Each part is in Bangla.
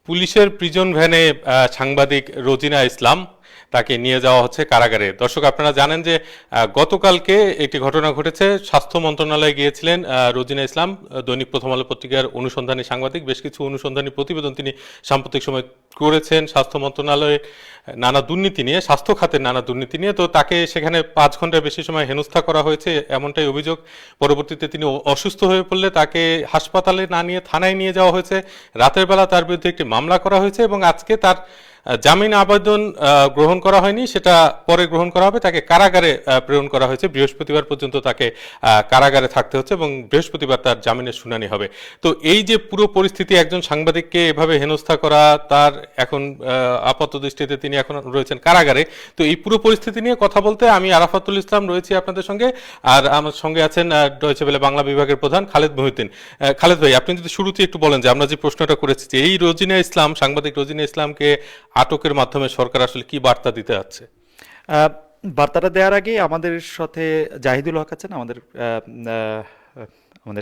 পুলিশের প্রিজন ভ্যানে সাংবাদিক রোজিনা ইসলাম তাকে নিয়ে যাওয়া হচ্ছে কারাগারে। দর্শক, আপনারা জানেন যে গতকালকে একটি ঘটনা ঘটেছে। স্বাস্থ্য মন্ত্রণালয়ে গিয়েছিলেন রোজিনা ইসলাম, দৈনিক প্রথম আলো পত্রিকার অনুসন্ধানী সাংবাদিক। বেশ কিছু অনুসন্ধানী প্রতিবেদন তিনি সাম্প্রতিক সময় করেছেন স্বাস্থ্য মন্ত্রণালয়ে নানা দুর্নীতি নিয়ে, স্বাস্থ্য খাতের নানা দুর্নীতি নিয়ে। তো তাকে সেখানে 5 ঘন্টার বেশি সময় হেনস্থা করা হয়েছে, এমনটাই অভিযোগ। পরবর্তীতে তিনি অসুস্থ হয়ে পড়লে তাকে হাসপাতালে না নিয়ে থানায় নিয়ে যাওয়া হয়েছে। রাতের বেলা তার বিরুদ্ধে একটি মামলা করা হয়েছে এবং আজকে তার জামিন আবেদন গ্রহণ করা হয়নি, সেটা পরে গ্রহণ করা হবে। তাকে কারাগারে প্রেরণ করা হয়েছে। বৃহস্পতিবার পর্যন্ত তাকে কারাগারে থাকতে হচ্ছে এবং বৃহস্পতিবার তার জামিনের শুনানি হবে। তো এই যে পুরো পরিস্থিতি, একজন সাংবাদিককে এভাবে হেনস্থা করা, তার এখন আপাত দৃষ্টিতে তিনি এখন রয়েছেন কারাগারে। তো এই পুরো পরিস্থিতি নিয়ে কথা বলতে আমি আরাফাতুল ইসলাম রয়েছি আপনাদের সঙ্গে, আর আমার সঙ্গে আছেন ডয়েচে ওয়েলে বাংলা বিভাগের প্রধান খালেদ মহিউদ্দিন। খালেদ ভাই, আপনি যদি শুরুতে একটু বলেন যে আমরা যে প্রশ্নটা করেছি যে এই রোজিনা ইসলাম, সাংবাদিক রোজিনা ইসলামকে আটকের মাধ্যমে সরকার আসলে কি বার্তা দিতে যাচ্ছে? বার্তাটা দেওয়ার আগে আমাদের সাথে জাহিদুল হক আছেন, আমাদের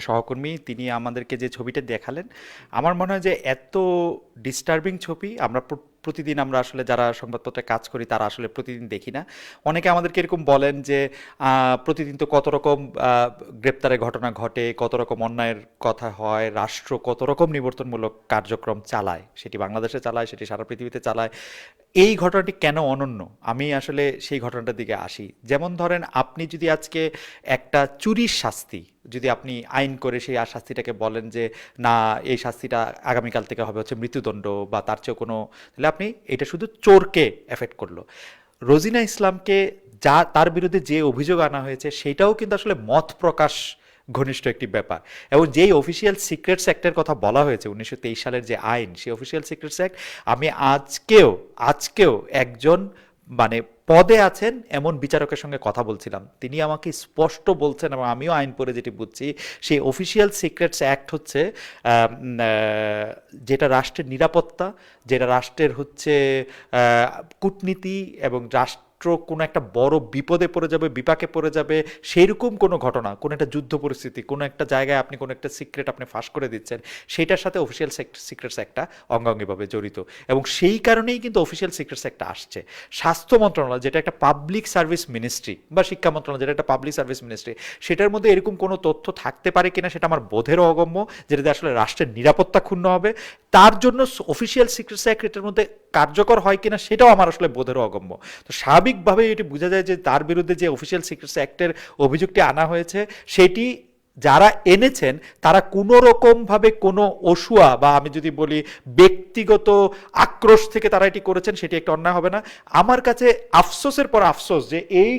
সহকর্মী। তিনি আমাদেরকে যে ছবিটা দেখালেন, আমার মনে হয় যে এত ডিস্টার্বিং ছবি আমরা প্রতিদিন আমরা আসলে যারা সংবাদপত্রে কাজ করি তারা আসলে প্রতিদিন দেখি না। অনেকে আমাদেরকে এরকম বলেন যে প্রতিদিন তো কত রকম গ্রেপ্তারের ঘটনা ঘটে, কত রকম অন্যায়ের কথা হয়, রাষ্ট্র কত রকম নিবর্তনমূলক কার্যক্রম চালায়, সেটি বাংলাদেশে চালায়, সেটি সারা পৃথিবীতে চালায়। এই ঘটনাটি কেন অনন্য, আমি আসলে সেই ঘটনাটার দিকে আসি। যেমন ধরেন, আপনি যদি আজকে একটা চুরির শাস্তি যদি আপনি আইন করে সেই শাস্তিটাকে বলেন যে না, এই শাস্তিটা আগামীকাল থেকে হবে হচ্ছে মৃত্যুদণ্ড বা তার চেয়েও কোনো, তাহলে আপনি এটা শুধু চোরকে এফেক্ট করলো। রোজিনা ইসলামকে যা তার বিরুদ্ধে যে অভিযোগ আনা হয়েছে সেটাও কিন্তু আসলে মত প্রকাশ ঘনিষ্ঠ একটি ব্যাপার। এবং যেই অফিসিয়াল সিক্রেটস অ্যাক্টের কথা বলা হয়েছে 1923 সালের যে আইন, সেই অফিসিয়াল সিক্রেটস অ্যাক্ট, আমি আজকেও একজন মানে পদে আছেন এমন বিচারকের সঙ্গে কথা বলছিলাম, তিনি আমাকে স্পষ্ট বলছেন এবং আমিও আইন পড়ে যেটি বুঝছি, সেই অফিসিয়াল সিক্রেটস অ্যাক্ট হচ্ছে যেটা রাষ্ট্রের নিরাপত্তা, যেটা রাষ্ট্রের হচ্ছে কূটনীতি এবং রাষ্ট্র কোনো একটা বড় বিপদে পড়ে যাবে, বিপাকে পড়ে যাবে, সেইরকম কোনো ঘটনা, কোনো একটা যুদ্ধ পরিস্থিতি, কোনো একটা জায়গায় আপনি কোনো একটা সিক্রেট আপনি ফাঁস করে দিচ্ছেন, সেইটার সাথে অফিসিয়াল সিক্রেটস একটা অঙ্গাঙ্গিভাবে জড়িত। এবং সেই কারণেই কিন্তু অফিসিয়াল সিক্রেটস একটা আসছে। স্বাস্থ্য মন্ত্রণালয় যেটা একটা পাবলিক সার্ভিস মিনিস্ট্রি, বা শিক্ষা মন্ত্রণালয় যেটা একটা পাবলিক সার্ভিস মিনিস্ট্রি, সেটার মধ্যে এরকম কোনো তথ্য থাকতে পারে কিনা সেটা আমার বোধেরও অগম্য, যেটাতে আসলে রাষ্ট্রের নিরাপত্তা ক্ষুণ্ণ হবে। তার জন্য অফিসিয়াল সিক্রেটস অ্যাক্ট এটার মধ্যে কার্যকর হয় কিনা সেটাও আমার আসলে বোধেরও অগম্য। তো স্বাভাবিকভাবে এটি বোঝা যায় যে তার বিরুদ্ধে যে অফিসিয়াল সিক্রেটস অ্যাক্টের অভিযোগটি আনা হয়েছে, সেটি যারা এনেছেন তারা কোনো রকমভাবে কোনো অসুয়া বা আমি যদি বলি ব্যক্তিগত আক্রোশ থেকে তারা এটি করেছেন, সেটি একটা অন্যায় হবে না। আমার কাছে আফসোসের পর আফসোস যে এই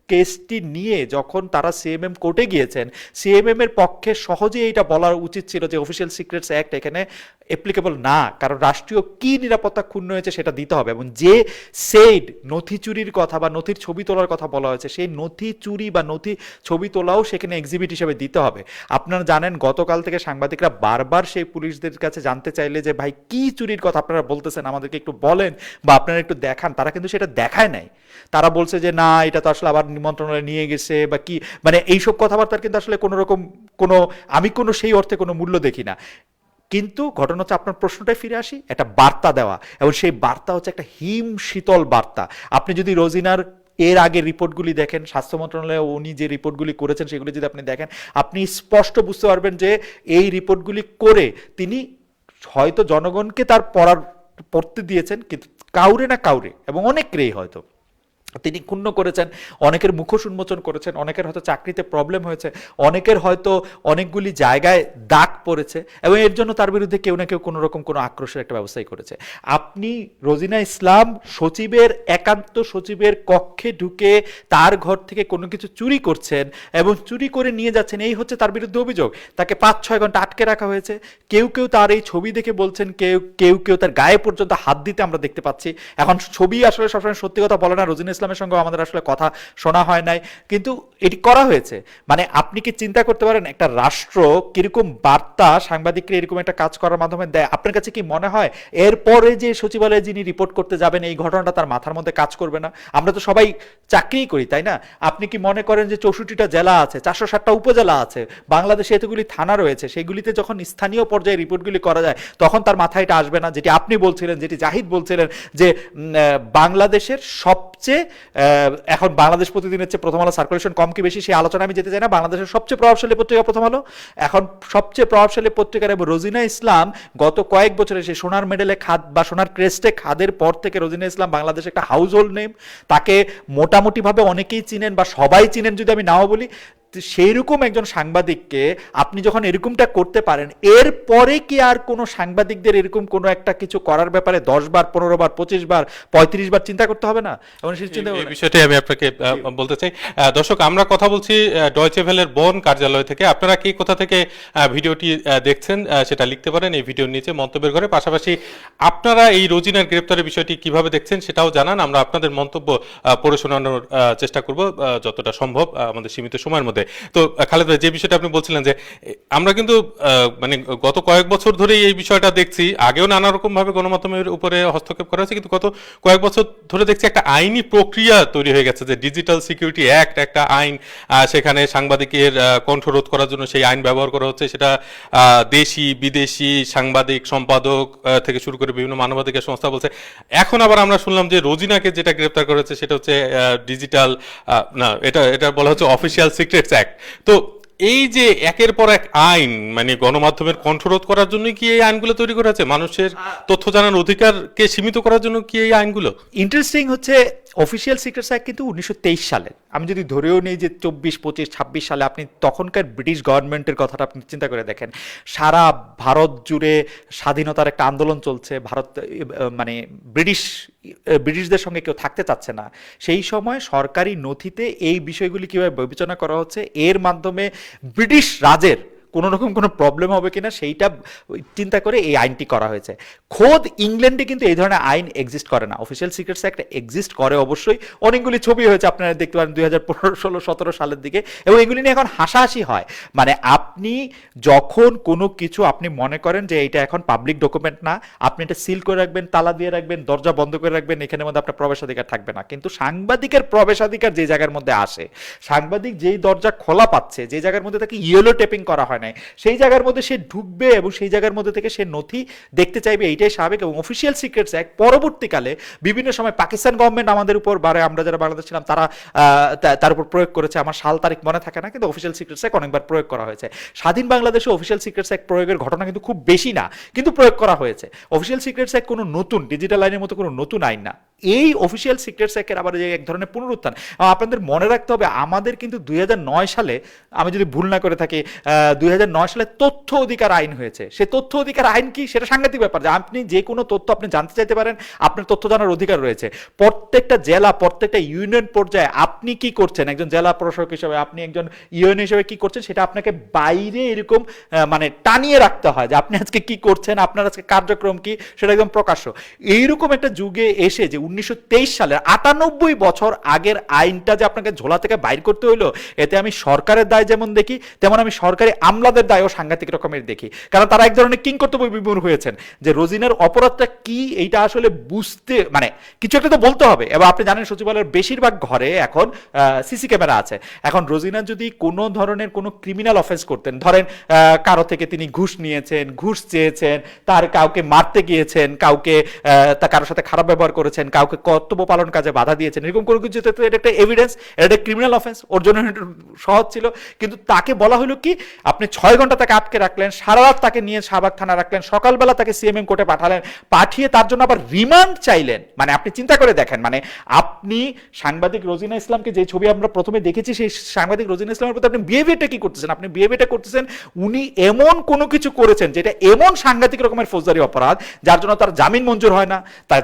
কেসটি নিয়ে যখন তারা সিএমএম কোর্টে গিয়েছেন, সিএমএম এর পক্ষে সহজেই এটা বলা উচিত ছিল যে অফিসিয়াল সিক্রেটস অ্যাক্ট এখানে অ্যাপ্লিকেবল না, কারণ রাষ্ট্রীয় কি নিরাপত্তা ক্ষুণ্ণ হয়েছে সেটা দিতে হবে। এবং যে সেইড নথি চুরির কথা বা নথির ছবি তোলার কথা বলা হয়েছে, সেই নথি চুরি বা নথি ছবি তোলাও সেখানে এক্সিবিট হিসেবে দিতে হবে। আপনারা জানেন গতকাল থেকে সাংবাদিকরা বারবার সেই পুলিশদের কাছে জানতে চাইলে যে ভাই কি চুরির কথা আপনারা বলতেছেন, আমাদেরকে একটু বলেন বা আপনারা একটু দেখান, তারা কিন্তু সেটা দেখায় নাই। তারা বলছে যে না, এটা তো আসলে আবার মন্ত্রণালয়ে নিয়ে গেছে বা কি, মানে এইসব কথাবার্তার কিন্তু আসলে কোনো রকম আমি কোনো সেই অর্থে কোনো মূল্য দেখি না। কিন্তু ঘটনা হচ্ছে, আপনার প্রশ্নটায় ফিরে আসি, একটা বার্তা দেওয়া, এবং সেই বার্তা হচ্ছে একটা হিম শীতল বার্তা। আপনি যদি রোজিনার এর আগে রিপোর্টগুলি দেখেন, স্বাস্থ্য মন্ত্রণালয়ে উনি যে রিপোর্টগুলি করেছেন সেগুলি যদি আপনি দেখেন, আপনি স্পষ্ট বুঝতে পারবেন যে এই রিপোর্টগুলি করে তিনি হয়তো জনগণকে তার পড়তে দিয়েছেন, কিন্তু কাউরে না কাউরে, এবং অনেকেরই হয়তো তিনি ক্ষুণ্ণ করেছেন, অনেকের মুখোশ উন্মোচন করেছেন, অনেকের হয়তো চাকরিতে প্রবলেম হয়েছে, অনেকের হয়তো অনেকগুলি জায়গায় দাগ পড়েছে, এবং এর জন্য তার বিরুদ্ধে কেউ না কেউ কোনো রকম কোনো আক্রোশের একটা ব্যবস্থাই করেছে। আপনি রোজিনা ইসলাম একান্ত সচিবের কক্ষে ঢুকে তার ঘর থেকে কোনো কিছু চুরি করছেন এবং চুরি করে নিয়ে যাচ্ছেন, এই হচ্ছে তার বিরুদ্ধে অভিযোগ। তাকে 5-6 ঘন্টা আটকে রাখা হয়েছে। কেউ কেউ তার এই ছবি দেখে বলছেন, কেউ তার গায়ে পর্যন্ত হাত দিতে আমরা দেখতে পাচ্ছি। এখন ছবি আসলে সবসময় সত্যি কথা বলে না, রোজিনা ইসলামের সঙ্গে আমাদের আসলে কথা শোনা হয় নাই, কিন্তু এটি করা হয়েছে। মানে আপনি কি চিন্তা করতে পারেন একটা রাষ্ট্র কিরকম বার্তা সাংবাদিকরা এরকম একটা কাজ করার মাধ্যমে দেয়? আপনার কাছে কি মনে হয় এরপরে যে সচিবালয়ে যিনি রিপোর্ট করতে যাবেন এই ঘটনাটা তার মাথার মধ্যে কাজ করবে না? আমরা তো সবাই চাকরিই করি, তাই না? আপনি কি মনে করেন যে 64টা জেলা আছে, 460টা উপজেলা আছে, বাংলাদেশে এতগুলি থানা রয়েছে, সেগুলিতে যখন স্থানীয় পর্যায়ে রিপোর্টগুলি করা যায় তখন তার মাথায় এটা আসবে না? যেটি আপনি বলছিলেন, যেটি জাহিদ বলছিলেন যে বাংলাদেশের সবচেয়ে এখন বাংলাদেশ প্রতিদিনের চেয়ে প্রথম আলো সার্কুলেশন কম কি বেশি সেই আলোচনা আমি যেতে চাই না, বাংলাদেশের সবচেয়ে প্রভাবশালী পত্রিকা প্রথম আলো, এখন সবচেয়ে প্রভাবশালী পত্রিকার এবং রোজিনা ইসলাম গত কয়েক বছরে সে সোনার মেডেলে খাদ বা সোনার ক্রেস্টে খাদের পর থেকে রোজিনা ইসলাম বাংলাদেশে একটা হাউস হোল্ড নেম। তাকে মোটামুটিভাবে অনেকেই চিনেন বা সবাই চিনেন যদি আমি নাও বলি। সেই রকম একজন সাংবাদিককে আপনি যখন এরকমটা করতে পারেন, এরপরে কি আর কোনো সাংবাদিকদের এরকম কোনো একটা কিছু করার ব্যাপারে 10 বার 15 বার 25 বার 35 বার চিন্তা করতে হবে না? এবং সেই চিন্তা এই বিষয়টাই আমি আপনাকে বলতে চাই। দর্শক, আমরা কথা বলছি ডয়চে ভেলের বন কার্যালয় থেকে। আপনারা কি কোথা থেকে ভিডিওটি দেখছেন সেটা লিখতে পারেন এই ভিডিওর নিচে মন্তব্যের ঘরে। পাশাপাশি আপনারা এই রোজিনার গ্রেপ্তারের বিষয়টি কিভাবে দেখছেন সেটাও জানান। আমরা আপনাদের মন্তব্য পড়ে শোনানোর চেষ্টা করব যতটা সম্ভব আমাদের সীমিত সময়ের মধ্যে। তো খালেদ ভাই, যে বিষয়টা আপনি বলছিলেন যে আমরা কিন্তু মানে গত কয়েক বছর ধরে এই বিষয়টা দেখছি, আগেও নানা রকম ভাবে গণমাধ্যমের উপরে হস্তক্ষেপ করা হয়েছে, কিন্তু গত কয়েক বছর ধরে দেখছি একটা আইনি প্রক্রিয়া তৈরি হয়ে গেছে যে ডিজিটাল সিকিউরিটি অ্যাক্ট একটা আইন, সেখানে সাংবাদিকের কণ্ঠরোধ করার জন্য সেই আইন ব্যবহার করা হচ্ছে। সেটা দেশি বিদেশি সাংবাদিক সম্পাদক থেকে শুরু করে বিভিন্ন মানবাধিকার সংস্থা বলছে। এখন আবার আমরা শুনলাম যে রোজিনাকে যেটা গ্রেপ্তার করা হচ্ছে সেটা হচ্ছে ডিজিটাল না, এটা বলা হচ্ছে অফিসিয়াল সিক্রেটস অ্যাক্ট। তো এই যে একের পর এক আইন, মানে গণমাধ্যমের কণ্ঠরোধ করার জন্য কি এই আইনগুলো তৈরি করা হচ্ছে? মানুষের তথ্য জানার অধিকারকে সীমিত করার জন্য কি এই আইনগুলো? ইন্টারেস্টিং হচ্ছে অফিসিয়াল সিক্রেটস অ্যাক্ট কিন্তু 1923 সালে, আমি যদি ধরেও নেই যে 24, 25, 26 সালে, আপনি তখনকার ব্রিটিশ গভর্নমেন্টের কথাটা আপনি চিন্তা করে দেখেন। সারা ভারত জুড়ে স্বাধীনতার একটা আন্দোলন চলছে, ভারত মানে ব্রিটিশদের সঙ্গে কেউ থাকতে চাচ্ছে না। সেই সময় সরকারি নথিতে এই বিষয়গুলি কীভাবে বিবেচনা করা হচ্ছে, এর মাধ্যমে ব্রিটিশ রাজের কোনো রকম কোনো প্রবলেম হবে কিনা সেইটা চিন্তা করে এই আইনটি করা হয়েছে। খোদ ইংল্যান্ডে কিন্তু এই ধরনের আইন এক্সিস্ট করে না। অফিসিয়াল সিক্রেটস অ্যাক্ট এক্সিস্ট করে অবশ্যই, অনেকগুলি ছবি হয়েছে আপনারা দেখতে পারেন 2015, 16, 17 সালের দিকে, এবং এগুলি নিয়ে এখন হাসাহাসি হয়। মানে আপনি যখন কোনো কিছু আপনি মনে করেন যে এটা এখন পাবলিক ডকুমেন্ট না, আপনি এটা সিল করে রাখবেন, তালা দিয়ে রাখবেন, দরজা বন্ধ করে রাখবেন, এখানের মধ্যে আপনার প্রবেশাধিকার থাকবে না। কিন্তু সাংবাদিকের প্রবেশাধিকার যে জায়গার মধ্যে আসে, সাংবাদিক যেই দরজা খোলা পাচ্ছে, যে জায়গার মধ্যে তাকে ইয়েলো টেপিং করা হয় নাই, সেই জায়গার মধ্যে সে ঢুকবে এবং সেই জায়গার মধ্যে থেকে সে নথি দেখতে চাইবে, এইটাই স্বাভাবিক। এবং অফিসিয়াল সিক্রেটস অ্যাক্ট পরবর্তীকালে বিভিন্ন সময় পাকিস্তান গভর্নমেন্ট আমাদের উপর, আমরা যারা বাংলাদেশ ছিলাম তারা তার উপর প্রয়োগ করেছে। আমার সাল তারিখ মনে থাকে না, কিন্তু অফিসিয়াল সিক্রেটস অ্যাক্ট অনেকবার প্রয়োগ করা হয়েছে। স্বাধীন বাংলাদেশে অফিসিয়াল সিক্রেটস অ্যাক্ট প্রয়োগের ঘটনা কিন্তু খুব বেশি না, কিন্তু প্রয়োগ করা হয়েছে। অফিসিয়াল সিক্রেটস অ্যাক্ট কোনো নতুন ডিজিটাল আইনের মতো কোনো নতুন আইন না। এই অফিসিয়াল সিক্রেটস অ্যাক্টের আবার যে এক ধরনের পুনরুত্থান, আপনাদের মনে রাখতে হবে আমাদের কিন্তু 2009 সালে, আমি যদি ভুল না করে থাকি, 2009 সালে তথ্য অধিকার আইন হয়েছে। সে তথ্য অধিকার আইন কি, সেটা সাংঘাতিক ব্যাপার যে আপনি যে কোনো তথ্য আপনি জানতে চাইতে পারেন, আপনার তথ্য জানার অধিকার রয়েছে। প্রত্যেকটা জেলা, প্রত্যেকটা ইউনিয়ন পর্যায়ে আপনি কি করছেন, একজন জেলা প্রশাসক হিসেবে, আপনি একজন ইউনিয়ন হিসেবে কি করছেন, সেটা আপনাকে বাইরে এরকম মানে টানিয়ে রাখতে হয় যে আপনি আজকে কি করছেন, আপনার আজকে কার্যক্রম কি, সেটা একদম প্রকাশ্য। এইরকম একটা যুগে এসে যে 1923 সালের 98 বছর আগের আইনটা যে আপনাকে ঝোলা থেকে বাইর করতে হইলো, এতে আমি সরকারের দায় যেমন দেখি, তেমন আমি সরকারি আমলাদের দায়ও সাংঘাতিক রকমের দেখি। কারণ তারা এক ধরনের কিংকর্তব্য বিমূঢ় হয়েছেন যে রোজিনার অপরাধটা কি এইটা আসলে বুঝতে, মানে কিছু একটা তো বলতে হবে। এবং আপনি জানেন সচিবালয়ের বেশিরভাগ ঘরে এখন সিসি ক্যামেরা আছে। এখন রোজিনা যদি কোনো ধরনের কোনো ক্রিমিনাল অফেন্স করতেন, ধরেন কারো থেকে তিনি ঘুষ নিয়েছেন, ঘুষ চেয়েছেন, তার কাউকে মারতে গিয়েছেন, কাউকে কারোর সাথে খারাপ ব্যবহার করেছেন, কাউকে কর্তব্য পালন কাজে বাধা দিয়েছেন, এরকম কোনো কিছু, এটা একটা এভিডেন্স, এটা একটা ক্রিমিনাল অফেন্স, ওর জন্য সহজ ছিল। কিন্তু তাকে বলা হলো কি, আপনি 6 ঘন্টা তাকে আটকে রাখলেন, সারা রাত তাকে নিয়ে শাহবাগ থানা রাখলেন, সকালবেলা তাকে সিএমএম কোর্টে পাঠালেন, পাঠিয়ে তার জন্য আবার রিমান্ড চাইলেন। মানে আপনি চিন্তা করে দেখেন, মানে আপনি সাংবাদিক রোজিনা ইসলামকে, যে ছবি আমরা প্রথমে দেখেছি, সেই সাংবাদিক রোজিনা ইসলামের প্রতি আপনি বিহেভিয়ারটা কি করতেছেন? আপনি বিহেভিয়ারটা করতেছেন উনি এমন কোনো কিছু করেছেন যেটা এমন সাংঘাতিক রকমের ফৌজদারি অপরাধ, যার জন্য তার জামিন মঞ্জুর হয় না,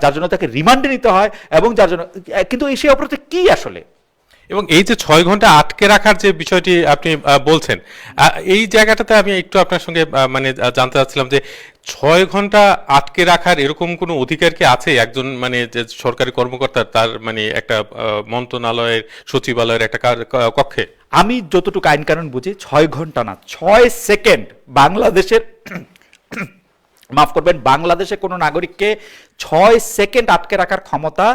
যার জন্য তাকে রিমান্ডে নিতে হয়, এবং যার জন্য, কিন্তু সেই অপরাধটা কি আসলে? এবং এই যে 6 ঘন্টা আটকে রাখার যে বিষয়টি আপনি বলছেন, এই জায়গাটাতে আমি একটু আপনার সঙ্গে মানে জানতে চাচ্ছিলাম যে 6 ঘন্টা আটকে রাখার এরকম কোনো অধিকার কি আছে একজন মানে যে সরকারি কর্মকর্তার, তার মানে একটা মন্ত্রণালয়ের সচিবালয়ের একটা কক্ষে? আমি যতটুকু আইন কানুন বুঝি 6 ঘন্টা না, 6 সেকেন্ড বাংলাদেশের মাফ করবেন, বাংলাদেশে কোনো নাগরিককে 6 সেকেন্ড আটকে রাখার ক্ষমতা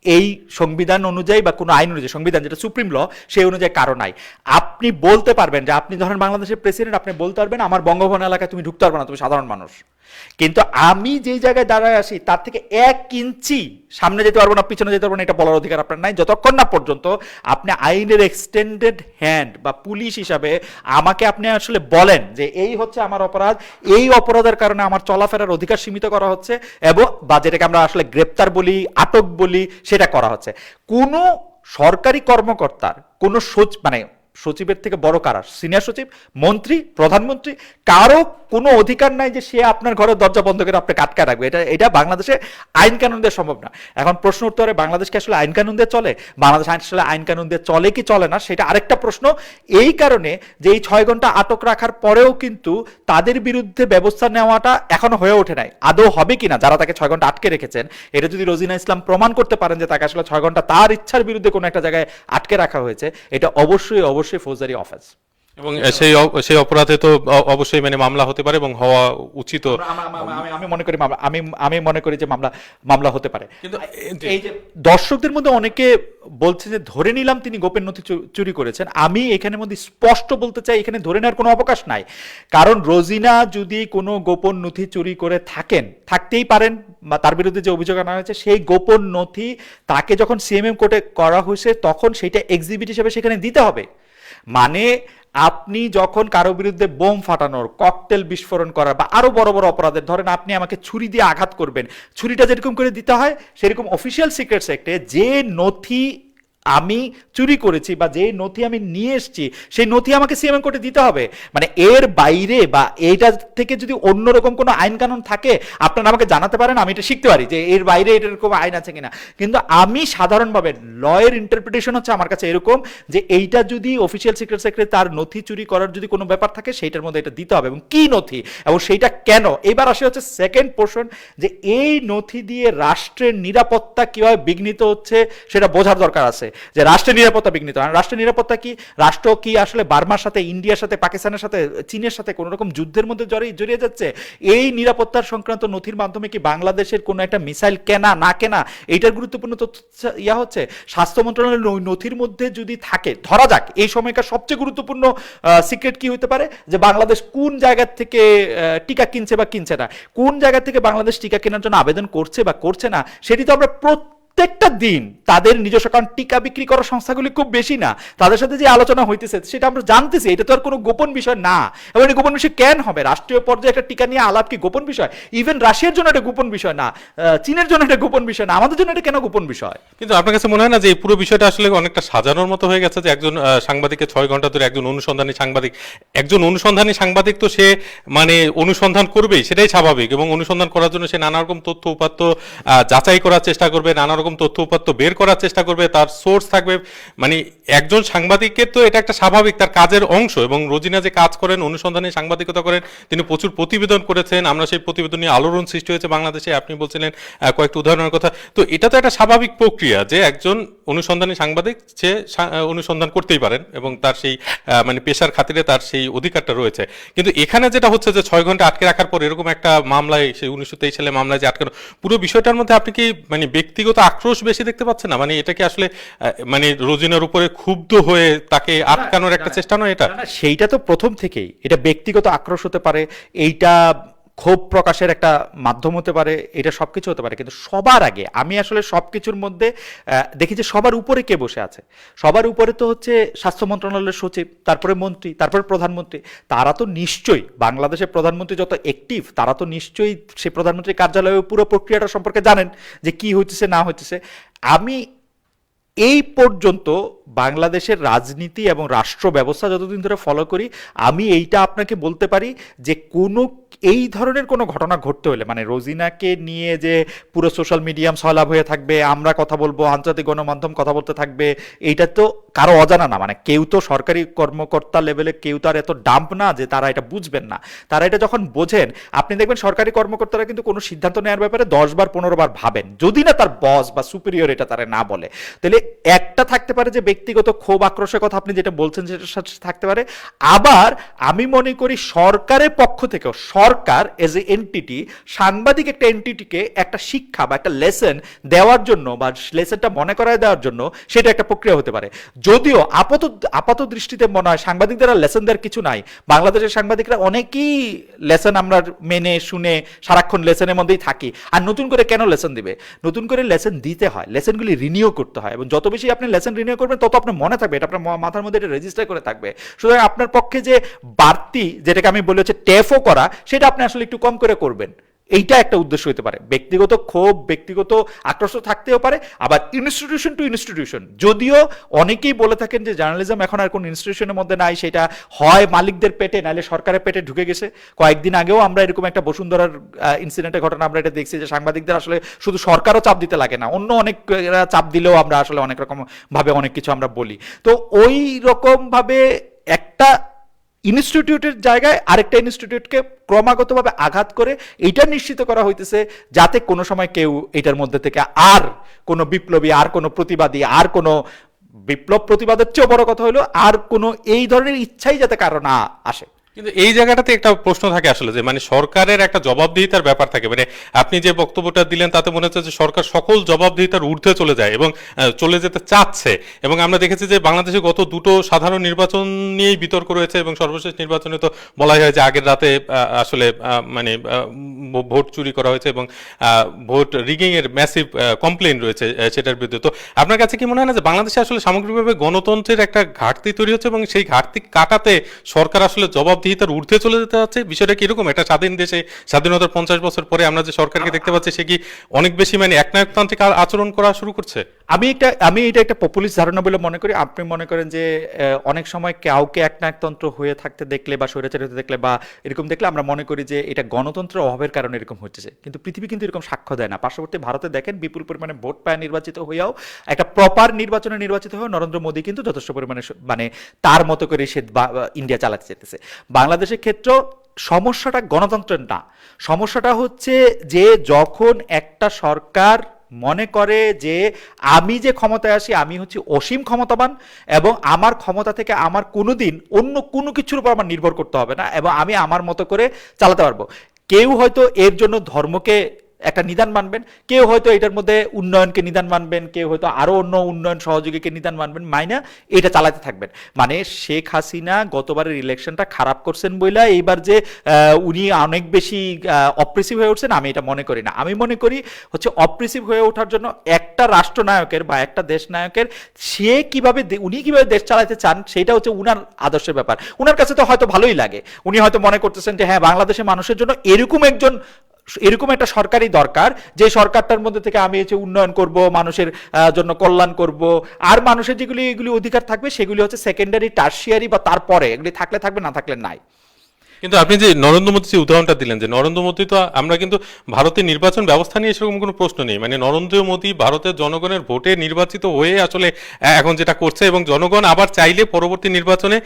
এই সংবিধান অনুযায়ী বা কোনো আইন অনুযায়ী, সংবিধান যেটা সুপ্রিম ল সেই অনুযায়ী কারো নাই। আপনি বলতে পারবেন যে আপনি ধরেন বাংলাদেশের প্রেসিডেন্ট, আপনি বলতে পারবেন আমার বঙ্গভবন এলাকায় তুমি ঢুকতে পারবে না, তুমি সাধারণ মানুষ। কিন্তু আমি যেই জায়গায় দাঁড়ায় আসি তার থেকে 1 ইঞ্চি সামনে যেতে পারবো না, পিছনে যেতে পারবো না, এটা বলার অধিকার আপনার নাই, যতক্ষণ না পর্যন্ত আপনি আইনের এক্সটেন্ডেড হ্যান্ড বা পুলিশ হিসাবে আমাকে আপনি আসলে বলেন যে এই হচ্ছে আমার অপরাধ, এই অপরাধের কারণে আমার চলাফেরার অধিকার সীমিত করা হচ্ছে, এবং বা যেটাকে আমরা আসলে গ্রেপ্তার বলি, আটক বলি, সেটা করা হচ্ছে। কোনো সরকারি কর্মকর্তার কোনো মানে সচিবের থেকে বড় কারা, সিনিয়র সচিব, মন্ত্রী, প্রধানমন্ত্রী, কারো কোনো অধিকার নাই যে সে আপনার ঘরের দরজা বন্ধ করে আপনাকে আটকায় রাখবে। এটা বাংলাদেশে আইন কানুন দিয়ে সম্ভব না। এখন প্রশ্ন উঠতে পারে বাংলাদেশ কি আসলে আইন কানুন দিয়ে চলে, বাংলাদেশ আসলে আইন কানুন দিয়ে চলে কি চলে না, সেটা আরেকটা প্রশ্ন। এই কারণে যে এই 6 ঘন্টা আটক রাখার পরেও কিন্তু তাদের বিরুদ্ধে ব্যবস্থা নেওয়াটা এখনো হয়ে ওঠে নাই। আদৌ হবে কিনা, যারা তাকে 6 ঘন্টা আটকে রেখেছেন, এটা যদি রোজিনা ইসলাম প্রমাণ করতে পারেন যে তাকে আসলে 6 ঘন্টা তার ইচ্ছার বিরুদ্ধে কোনো একটা জায়গায় আটকে রাখা হয়েছে, এটা অবশ্যই অবশ্যই ফৌজদারি অফেন্স। এবং সেই অপরাধে তো অবশ্যই মানে মামলা হতে পারে এবং হওয়া উচিত। আমি মনে করি আমি মনে করি যে মামলা হতে পারে। কিন্তু এই যে দর্শকদের মধ্যে অনেকে বলছে যে ধরে নিলাম তিনি গোপন নথি চুরি করেছেন, আমি এখানের মধ্যে স্পষ্ট বলতে চাই এখানে ধরে নেওয়ার কোনো অবকাশ নাই। কারণ রোজিনা যদি কোনো গোপন নথি চুরি করে থাকতেই পারেন, বা তার বিরুদ্ধে যে অভিযোগ আনা হয়েছে সেই গোপন নথি তাকে যখন সিএমএম কোর্টে করা হয়েছে তখন সেটা এক্সিবিট হিসেবে সেখানে দিতে হবে। মানে আপনি যখন কারো বিরুদ্ধে বোম ফাটানোর, ককটেল বিস্ফোরণ করার বা আরো বড় বড় অপরাধের, ধরেন আপনি আমাকে ছুরি দিয়ে আঘাত করবেন, ছুরিটা যেরকম করে দিতে হয় সেরকম অফিসিয়াল সিক্রেটস অ্যাক্টে যে নথি আমি চুরি করেছি বা যে নথি আমি নিয়ে এসেছি সেই নথি আমাকে সিএমএম কোর্টে দিতে হবে। মানে এর বাইরে বা এইটা থেকে যদি অন্যরকম কোনো আইন কানুন থাকে আপনারা আমাকে জানাতে পারেন, আমি এটা শিখতে পারি যে এর বাইরে এরকম আইন আছে কিনা। কিন্তু আমি সাধারণভাবে লয়ের ইন্টারপ্রিটেশন হচ্ছে আমার কাছে এরকম যে এইটা যদি অফিসিয়াল সিক্রেট সেক্রেটারি তার নথি চুরি করার যদি কোনো ব্যাপার থাকে সেইটার মধ্যে এটা দিতে হবে, এবং কি নথি এবং সেইটা কেন। এবার আসে হচ্ছে সেকেন্ড পোর্শন, যে এই নথি দিয়ে রাষ্ট্রের নিরাপত্তা কিভাবে বিঘ্নিত হচ্ছে সেটা বোঝার দরকার আছে, যে রাষ্ট্রের নিরাপত্তা বিঘ্নিত। রাষ্ট্রের নিরাপত্তা কি, রাষ্ট্র কি আসলে বার্মার সাথে, ইন্ডিয়ার সাথে, পাকিস্তানের সাথে, চীনের সাথে কোন রকম যুদ্ধের মধ্যে জড়িয়ে যাচ্ছে? এই নিরাপত্তার সংক্রান্ত নথির মাধ্যমে কি বাংলাদেশের কোনো একটা মিসাইল কেনা না কেনা এইটার গুরুত্বপূর্ণ তথ্য হচ্ছে। স্বাস্থ্য মন্ত্রণালয়ের নথির মধ্যে যদি থাকে, ধরা যাক এই সময়কার সবচেয়ে গুরুত্বপূর্ণ সিক্রেট কি হতে পারে, যে বাংলাদেশ কোন জায়গা থেকে টিকা কিনছে বা কিনছে না, কোন জায়গা থেকে বাংলাদেশ টিকা কেনার জন্য আবেদন করছে বা করছে না, সেটি তো আমরা প্রত্যেকটা দিন তাদের নিজস্ব, কারণ টিকা বিক্রি করার সংস্থাগুলি খুব বেশি না, তাদের সাথে যে আলোচনা হইতেছে সেটা আমরা জানতেছি। এটা তো আর কোনো গোপন বিষয় না, এবং এটা গোপন বিষয় কেন হবে? রাষ্ট্রীয় পর্যায়ে একটা টিকা নিয়ে আলাপ কি গোপন বিষয়? ইভেন রাশিয়ার জন্য এটা গোপন বিষয় না, চীনের জন্য এটা গোপন বিষয় না, আমাদের জন্য এটা কেন গোপন বিষয়? কিন্তু আপনার কাছে মনে হয় না যে এই পুরো বিষয়টা আসলে অনেকটা সাজানোর মতো হয়ে গেছে, যে একজন সাংবাদিককে 6 ঘন্টা ধরে, একজন অনুসন্ধানী সাংবাদিক তো সে মানে অনুসন্ধান করবেই, সেটাই স্বাভাবিক, এবং অনুসন্ধান করার জন্য সে নানা রকম তথ্য উপাত্ত যাচাই করার চেষ্টা করবে, নানা রকম তথ্য উপাত্ত বের করার চেষ্টা করবে, তার সোর্স থাকবে। মানে একজন সাংবাদিকের তো এটা একটা স্বাভাবিক তার কাজের অংশ। এবং রোজিনা যে কাজ করেন, অনুসন্ধানী সাংবাদিকতা করেন, তিনি প্রচুর প্রতিবেদন করেছেন, আমরা সেই প্রতিবেদন নিয়ে আলোড়ন সৃষ্টি হয়েছে বাংলাদেশে, আপনি বলছিলেন কয়েকটা উদাহরণের কথা। তো এটা তো একটা স্বাভাবিক প্রক্রিয়া যে একজন অনুসন্ধানী সাংবাদিক সে অনুসন্ধান করতেই পারেন, এবং তার সেই মানে পেশার খাতিরে তার সেই অধিকারটা রয়েছে। কিন্তু এখানে যেটা হচ্ছে যে 6 ঘন্টা আটকে রাখার পর এরকম একটা মামলায়, সেই 1923 সালে মামলায় যে আটকানো, পুরো বিষয়টার মধ্যে আপনি কি মানে ব্যক্তিগত আক্রোশ বেশি দেখতে পাচ্ছেন না? মানে এটা কি আসলে মানে রোজিনার উপরে ক্ষুব্ধ হয়ে তাকে আটকানোর একটা চেষ্টা নয় এটা? সেইটা তো প্রথম থেকেই এটা ব্যক্তিগত আক্রোশ হতে পারে, এইটা ক্ষোভ প্রকাশের একটা মাধ্যম হতে পারে, এটা সবকিছু হতে পারে। কিন্তু সবার আগে আমি আসলে সবকিছুর মধ্যে দেখি যে সবার উপরে কে বসে আছে। সবার উপরে তো হচ্ছে স্বাস্থ্য মন্ত্রণালয়ের সচিব, তারপরে মন্ত্রী, তারপরে প্রধানমন্ত্রী। তারা তো নিশ্চয়ই, বাংলাদেশের প্রধানমন্ত্রী যত অ্যাক্টিভ, তারা তো নিশ্চয়ই সেই প্রধানমন্ত্রীর কার্যালয়ের পুরো প্রক্রিয়াটা সম্পর্কে জানেন যে কি হইতেছে না হইতেছে। আমি এই পর্যন্ত বাংলাদেশের রাজনীতি এবং রাষ্ট্র ব্যবস্থা যতদিন ধরে ফলো করি, আমি এইটা আপনাকে বলতে পারি যে কোনো এই ধরনের কোনো ঘটনা ঘটতে হলে মানে রোজিনাকে নিয়ে যে পুরো সোশ্যাল মিডিয়াম সয়লাভ হয়ে থাকবে, আমরা কথা বলবো, আন্তর্জাতিক গণমাধ্যম কথা বলতে থাকবে, এইটা তো কারো অজানা না। মানে কেউ তো সরকারি কর্মকর্তা লেভেলে কেউ তো আর এত ডাম্প না যে তারা এটা বুঝবেন না। তারা এটা যখন বোঝেন, আপনি দেখবেন সরকারি কর্মকর্তারা কিন্তু কোনো সিদ্ধান্ত নেওয়ার ব্যাপারে 10 বার 15 বার ভাবেন, যদি না তার বস বা সুপিরিয়র এটা তারা না বলে। তাহলে একটা থাকতে পারে যে ব্যক্তিগত ক্ষোভ আক্রোশের কথা আপনি যেটা বলছেন সেটার সাথে থাকতে পারে। আবার আমি মনে করি সরকারের পক্ষ থেকেও, সরকার এজ এ এন্টিটি, সাংবাদিক একটা এন্টিটিকে একটা শিক্ষা বা একটা লেসন দেওয়ার জন্য বা লেসনটা মনে করায় দেওয়ার জন্য সেটা একটা প্রক্রিয়া হতে পারে। যদিও আপাত দৃষ্টিতে মনে হয় সাংবাদিকদের আর লেসন দেওয়ার কিছু নাই। বাংলাদেশের সাংবাদিকরা অনেকেই লেসন আমরা মেনে শুনে সারাক্ষণ লেসনের মধ্যেই থাকি। আর নতুন করে কেন লেসন দিবে? নতুন করে লেসন দিতে হয়, লেসনগুলি রিনিউ করতে হয়, এবং যত বেশি আপনি লেসন রিনিউ করবেন তত আপনার মনে থাকবে, এটা আপনার মাথার মধ্যে এটা রেজিস্টার করে থাকবে। সুতরাং আপনার পক্ষে যে বাড়তি, যেটাকে আমি বলি হচ্ছে টেফও করা, সেটা আপনি আসলে একটু কম করে করবেন। এইটা একটা উদ্দেশ্য হতে পারে। ব্যক্তিগত ক্ষোভ, ব্যক্তিগত আক্রোশ থাকতেও পারে। আবার ইনস্টিটিউশন টু ইনস্টিটিউশন, যদিও অনেকেই বলে থাকেন যে জার্নালিজম এখন আর কোন ইনস্টিটিউশনের মধ্যে নাই, সেটা হয় মালিকদের পেটে নাহলে সরকারের পেটে ঢুকে গেছে। কয়েকদিন আগেও আমরা এরকম একটা বসুন্ধরার ইনসিডেন্টের ঘটনা আমরা এটা দেখছি যে সাংবাদিকদের আসলে শুধু সরকারও চাপ দিতে লাগে না, অন্য অনেক চাপ দিলেও আমরা আসলে অনেক রকম ভাবে অনেক কিছু আমরা বলি। তো ওই রকম ভাবে একটা ইনস্টিটিউটের জায়গায় আরেকটা ইনস্টিটিউটকে ক্রমাগতভাবে আঘাত করে এইটা নিশ্চিত করা হইতেছে যাতে কোনো সময় কেউ এটার মধ্যে থেকে আর কোনো বিপ্লবী, আর কোনো প্রতিবাদী, আর কোনো বিপ্লব প্রতিবাদের চেয়েও বড় কথা হলো আর কোনো এই ধরনের ইচ্ছাই যাতে কারো না আসে। কিন্তু এই জায়গাটাতে একটা প্রশ্ন থাকে আসলে যে মানে সরকারের একটা জবাবদিহিতার ব্যাপার থাকে। মানে আপনি যে বক্তব্যটা দিলেন তাতে মনে হচ্ছে যে সরকার সকল জবাবদিহিতার ঊর্ধ্বে চলে যায় এবং চলে যেতে চাচ্ছে। এবং আমরা দেখেছি যে বাংলাদেশে গত দুটো সাধারণ নির্বাচন নিয়েই বিতর্ক রয়েছে এবং সর্বশেষ নির্বাচনে তো বলা হয় যে আগের রাতে আসলে মানে ভোট চুরি করা হয়েছে এবং ভোট রিগিং এর ম্যাসিভ কমপ্লেইন রয়েছে সেটার বিরুদ্ধে। তো আপনার কাছে কি মনে হয় না যে বাংলাদেশে আসলে সামগ্রিকভাবে গণতন্ত্রের একটা ঘাটতি তৈরি হচ্ছে এবং সেই ঘাটতি কাটাতে সরকার আসলে জবাবদিহিতার ঊর্ধ্বে চলে যেতে যাচ্ছে? বিষয়টা কি এরকম? একটা স্বাধীন দেশে স্বাধীনতার 50 বছর পরে আমরা যে সরকারকে দেখতে পাচ্ছি সে কি অনেক বেশি মানে একনায়কতান্ত্রিক আচরণ করা শুরু করছে? আমি এটা একটা পপুলিস্ট ধারণা বলে মনে করি। আপনি মনে করেন যে অনেক সময় কাউকে একনায়কতন্ত্র হয়ে থাকতে দেখলে বা স্বৈরাচারী হতে দেখলে বা এরকম দেখলে আমরা মনে করি যে এটা গণতন্ত্রের অভাবের কারণে এরকম হচ্ছে, কিন্তু পৃথিবী কিন্তু এরকম সাক্ষ্য দেয় না। পার্শ্ববর্তী ভারতে দেখেন বিপুল পরিমাণে ভোট পায় নির্বাচিত হয়েও, একটা প্রপার নির্বাচনে নির্বাচিত হয়েও নরেন্দ্র মোদী কিন্তু যথেষ্ট পরিমাণে মানে তার মতো করে সে ইন্ডিয়া চালাতে যেতেছে। বাংলাদেশের ক্ষেত্রে সমস্যাটা গণতন্ত্রের না, সমস্যাটা হচ্ছে যে যখন একটা সরকার মনে করে যে আমি যে ক্ষমতায় আসি আমি হচ্ছে অসীম ক্ষমতাবান এবং আমার ক্ষমতা থেকে আমার কোনোদিন অন্য কোনো কিছুর উপর আমার নির্ভর করতে হবে না এবং আমি আমার মতো করে চালাতে পারবো। কেউ হয়তো এর জন্য ধর্মকে একটা নিদান মানবেন, কেউ হয়তো এটার মধ্যে উন্নয়নকে নিদান মানবেন, কেউ হয়তো আরো অন্য উন্নয়ন সহযোগীকে নিদান মানবেন, মাইনা এটা চালাতে থাকবেন। মানে শেখ হাসিনা গতবারের ইলেকশনটা খারাপ করছেন বইলা এইবার যে উনি অনেক বেশি অপ্রেসিভ হয়ে উঠছেন আমি এটা মনে করি না। আমি মনে করি হচ্ছে অপ্রেসিভ হয়ে ওঠার জন্য একটা রাষ্ট্রনায়কের বা একটা দেশ নায়কের সে কিভাবে উনি কিভাবে দেশ চালাতে চান সেটা হচ্ছে উনার আদর্শের ব্যাপার। উনার কাছে তো হয়তো ভালোই লাগে, উনি হয়তো মনে করতেছেন যে হ্যাঁ বাংলাদেশের মানুষের জন্য এরকম একটা সরকারই দরকার যে সরকারটার মধ্যে থেকে আমি হচ্ছে উন্নয়ন করব, মানুষের জন্য কল্যাণ করব, আর মানুষের এগুলি অধিকার থাকবে সেগুলি হচ্ছে সেকেন্ডারি, টার্সিয়ারি বা তারপরে এগুলি থাকলে থাকবে না থাকলে নাই। কিন্তু আপনি যে নরেন্দ্র মোদী যে উদাহরণটা দিলেন যে নরেন্দ্র মোদী, তো আমরা কিন্তু ভারতের নির্বাচন ব্যবস্থা নিয়ে সেরকম কোনো প্রশ্ন নেই। মানে নরেন্দ্র মোদী ভারতের জনগণের ভোটে নির্বাচিত হয়ে আসলে এখন যেটা করছে এবং জনগণ আবার চাইলে পরবর্তী নির্বাচনে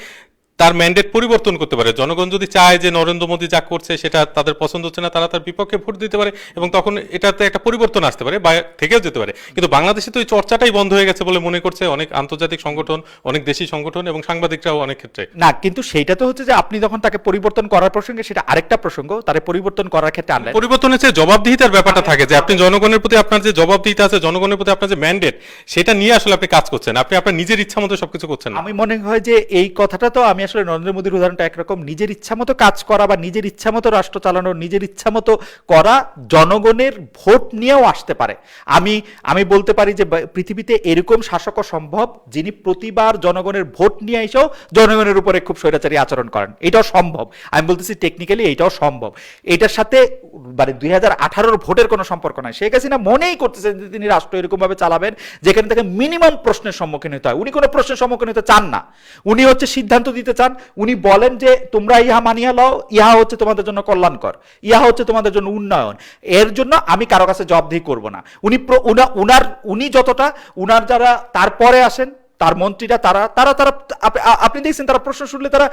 তার ম্যান্ডেট পরিবর্তন করতে পারে। জনগণ যদি চায় যে নরেন্দ্র মোদী যা করছে সেটা তাদের পছন্দ হচ্ছে না, তারা তার বিপক্ষে ভোট দিতে পারে এবং তখন এটাতে একটা পরিবর্তন আসতে পারে বা থেকেও যেতে পারে। কিন্তু বাংলাদেশে তো এই চর্চাটাই বন্ধ হয়ে গেছে বলে মনে করছে অনেক আন্তর্জাতিক সংগঠন, অনেক দেশি সংগঠন এবং সাংবাদিকরাও অনেক ক্ষেত্রে। না, কিন্তু সেইটা তো হচ্ছে যে আপনি যখন তাকে পরিবর্তন করার প্রসঙ্গে সেটা আরেকটা প্রসঙ্গ, তারে পরিবর্তন করার ক্ষেত্রে আনলেন। পরিবর্তনের চেয়ে জবাবদিহিতার ব্যাপারটা থাকে যে আপনি জনগণের প্রতি আপনার যে জবাবদিহিতা আছে, জনগণের প্রতি আপনার যে ম্যান্ডেট, সেটা নিয়ে আসলে আপনি কাজ করছেন, আপনি আপনার নিজের ইচ্ছা মতো সবকিছু করছেন। আমি মনে হয় যে এই কথাটা তো আমি আসলে নরেন্দ্র মোদীর উদাহরণটা একরকম, নিজের ইচ্ছা মতো কাজ করা বা নিজের ইচ্ছা মতো রাষ্ট্র চালানো, নিজের ইচ্ছা মতো করা জনগণের ভোট নিয়েও আসতে পারে। আমি বলতে পারি যে পৃথিবীতে এরকম শাসকও সম্ভব যিনি প্রতিবার জনগণের ভোট নিয়ে এসেও জনগণের উপরে খুব স্বৈরাচারী আচরণ করেন, এটাও সম্ভব। আমি বলতেছি টেকনিক্যালি এটাও সম্ভব। এটার সাথে মানে 2018 ভোটের কোনো সম্পর্ক নাই। শেখ হাসিনা মনেই করতেছেন যে তিনি রাষ্ট্র এরকম ভাবে চালাবেন যেখানে তাকে মিনিমাম প্রশ্নের সম্মুখীন হতে হয়। উনি কোনো প্রশ্নের সম্মুখীন হতে চান না, উনি হচ্ছে সিদ্ধান্ত দিতে চান, উনি বলেন যে তোমরা ইহা মানিয়া লও, ইহা হচ্ছে তোমাদের জন্য কল্যাণকর, ইহা হচ্ছে তোমাদের জন্য উন্নয়ন, এর জন্য আমি কারো কাছে জবাবদিহি করব না। উনি যতটা, উনার যারা তারপরে আসেন তার মন্ত্রীরা, তারা তারা তারা আপনি দেখছেন তারা প্রশ্ন শুনলে তারা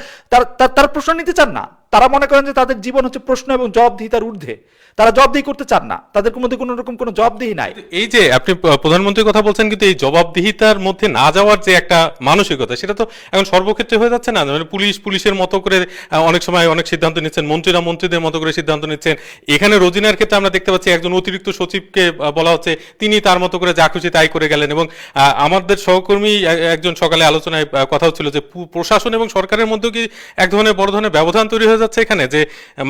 তারা প্রশ্ন নিতে চান না। তারা মনে করেন যে তাদের জীবন হচ্ছে প্রশ্ন এবং জবাবদিহিতার ঊর্ধ্বে, তারা জবাবদিহি করতে চান না, তাদের মধ্যে কোনো রকম কোনো জবাবদিহি নাই। এই যে আপনি প্রধানমন্ত্রীর কথা বলছেন, কিন্তু এই জবাবদিহিতার মধ্যে না যাওয়ার যে একটা মানসিকতা, সেটা তো এখন সর্বক্ষেত্রে হয়ে যাচ্ছে না? মানে পুলিশের মতো করে অনেক সময় অনেক সিদ্ধান্ত নিচ্ছেন, মন্ত্রীরা মন্ত্রীদের মতো করে সিদ্ধান্ত নিচ্ছেন। এখানে রোজিনার ক্ষেত্রে আমরা দেখতে পাচ্ছি একজন অতিরিক্ত সচিবকে বলা হচ্ছে তিনি তার মতো করে যা খুশি তাই করে গেলেন। এবং আমাদের সহকর্মী একজন সকালে আলোচনায় কথা হচ্ছিল যে প্রশাসন এবং সরকারের মধ্যে কি এক ধরনের বড় ধরনের ব্যবধান তৈরি হয়ে যাচ্ছে এখানে, যে